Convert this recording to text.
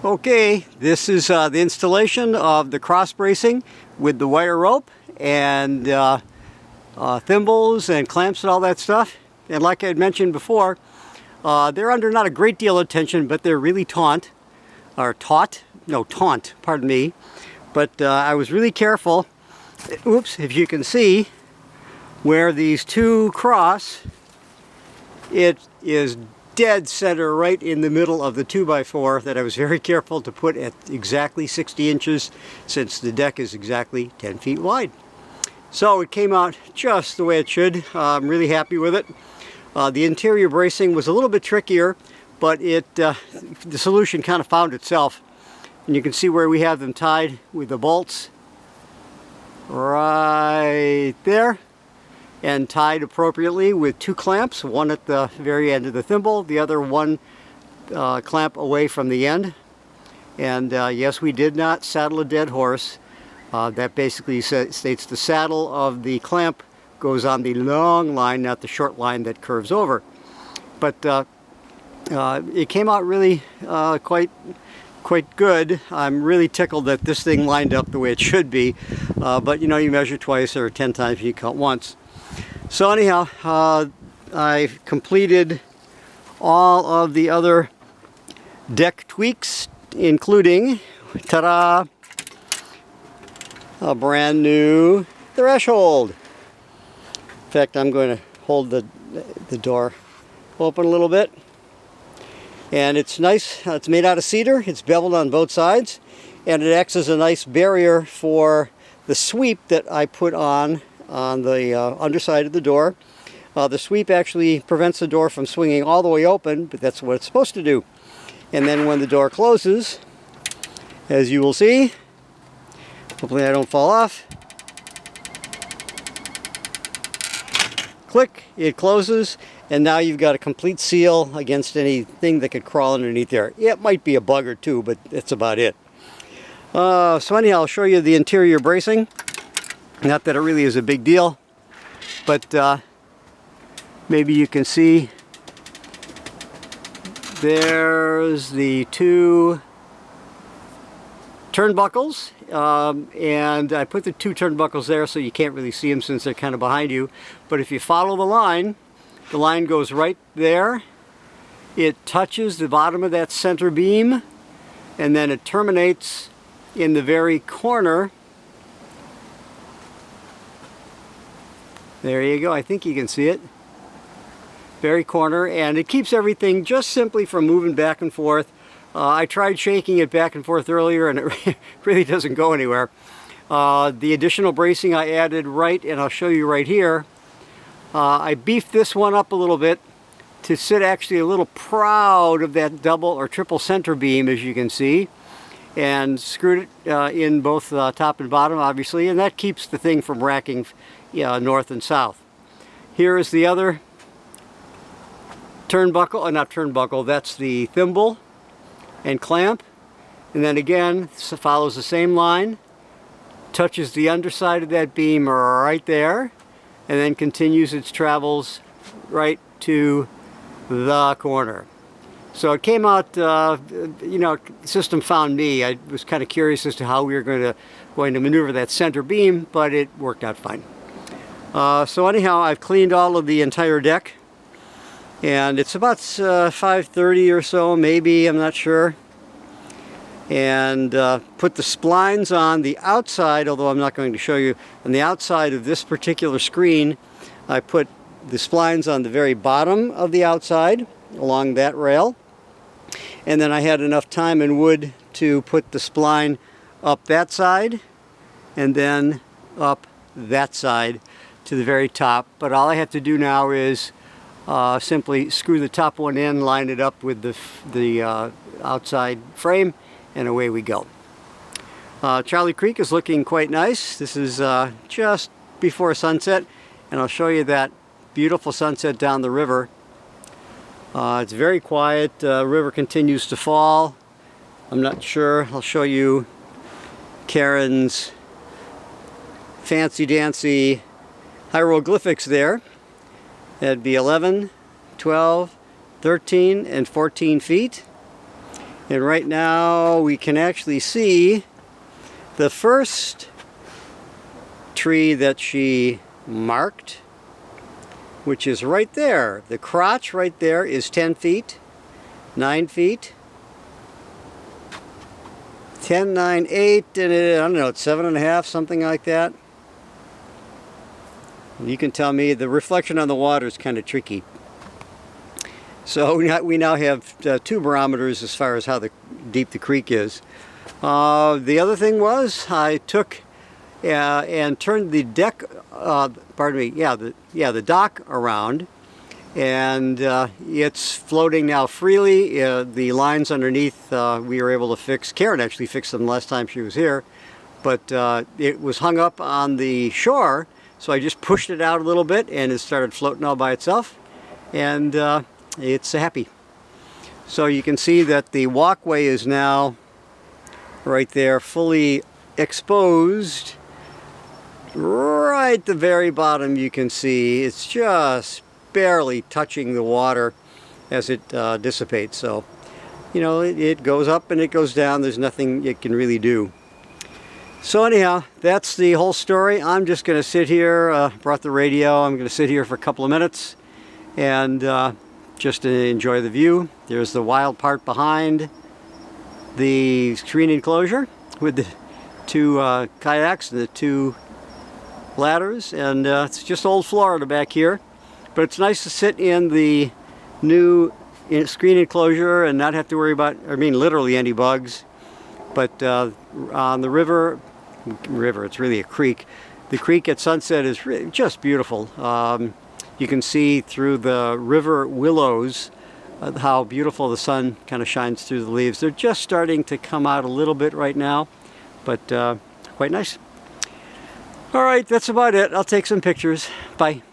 Okay, this is the installation of the cross bracing with the wire rope and thimbles and clamps and all that stuff. And like I had mentioned before, they're under not a great deal of tension, but they're really taunt, pardon me. But I was really careful, oops, if you can see where these two cross, it is dead center right in the middle of the 2x4 that I was very careful to put at exactly 60 inches since the deck is exactly 10 feet wide. So it came out just the way it should. I'm really happy with it. The interior bracing was a little bit trickier, but the solution kind of found itself. And you can see where we have them tied with the bolts right there, and tied appropriately with two clamps, one at the very end of the thimble, the other one clamp away from the end. And yes, we did not saddle a dead horse. That basically states the saddle of the clamp goes on the long line, not the short line that curves over. But it came out really quite good. I'm really tickled that this thing lined up the way it should be. But you know, you measure twice or 10 times, you count once. So anyhow, I've completed all of the other deck tweaks, including, ta-da, a brand new threshold. In fact, I'm going to hold the door open a little bit. And it's nice, it's made out of cedar, it's beveled on both sides, and it acts as a nice barrier for the sweep that I put on the underside of the door. The sweep actually prevents the door from swinging all the way open, but that's what it's supposed to do. And then when the door closes, as you will see, hopefully I don't fall off, click, it closes, and now you've got a complete seal against anything that could crawl underneath there. It might be a bug or two, but that's about it. So anyhow, I'll show you the interior bracing. Not that it really is a big deal, but maybe you can see there's the two turnbuckles, and I put the two turnbuckles there so you can't really see them since they're kind of behind you. But if you follow the line goes right there. It touches the bottom of that center beam, and then it terminates in the very corner. There you go, I think you can see it. Very corner, and it keeps everything just simply from moving back and forth. I tried shaking it back and forth earlier, and it really doesn't go anywhere. The additional bracing I added and I'll show you right here. I beefed this one up a little bit to sit actually a little proud of that double or triple center beam, as you can see, and screwed it in both top and bottom, obviously, and that keeps the thing from racking north and south. Here is the other turnbuckle, not turnbuckle, that's the thimble and clamp, and then again follows the same line, touches the underside of that beam right there, and then continues its travels right to the corner. So it came out, you know, the system found me. I was kind of curious as to how we were going to maneuver that center beam, but it worked out fine. So anyhow, I've cleaned all of the entire deck, and it's about 5:30 or so, maybe, I'm not sure. And put the splines on the outside, although I'm not going to show you. On the outside of this particular screen, I put the splines on the very bottom of the outside, along that rail. And then I had enough time and wood to put the spline up that side, and then up that side to the very top. But all I have to do now is simply screw the top one in, line it up with the outside frame, and away we go. Charlie Creek is looking quite nice. This is just before sunset, and I'll show you that beautiful sunset down the river. It's very quiet. River continues to fall. I'm not sure. I'll show you Karen's fancy-dancy hieroglyphics there. That'd be 11, 12, 13, and 14 feet. And right now we can actually see the first tree that she marked, which is right there. The crotch right there is 10 feet, 9 feet, 10, 9, 8, and I don't know, it's 7.5, something like that. You can tell me the reflection on the water is kind of tricky. So we now have 2 barometers as far as how deep the creek is. The other thing was I took and turned the deck, the dock around, and it's floating now freely. The lines underneath we were able to fix. Karen actually fixed them last time she was here, but it was hung up on the shore, so I just pushed it out a little bit and it started floating all by itself, and it's happy. So you can see that the walkway is now right there, fully exposed. Right at the very bottom you can see it's just barely touching the water as it dissipates. So, you know, it goes up and it goes down. There's nothing it can really do. So anyhow, that's the whole story. I'm just going to sit here, brought the radio, I'm going to sit here for a couple of minutes and just to enjoy the view. There's the wild part behind the screen enclosure with the 2 kayaks and the 2 ladders, and it's just old Florida back here. But it's nice to sit in the new screen enclosure and not have to worry about, I mean literally, any bugs. But on the river, it's really a creek. The creek at sunset is really just beautiful. You can see through the river willows how beautiful the sun kind of shines through the leaves. They're just starting to come out a little bit right now, but quite nice. All right, that's about it. I'll take some pictures. Bye.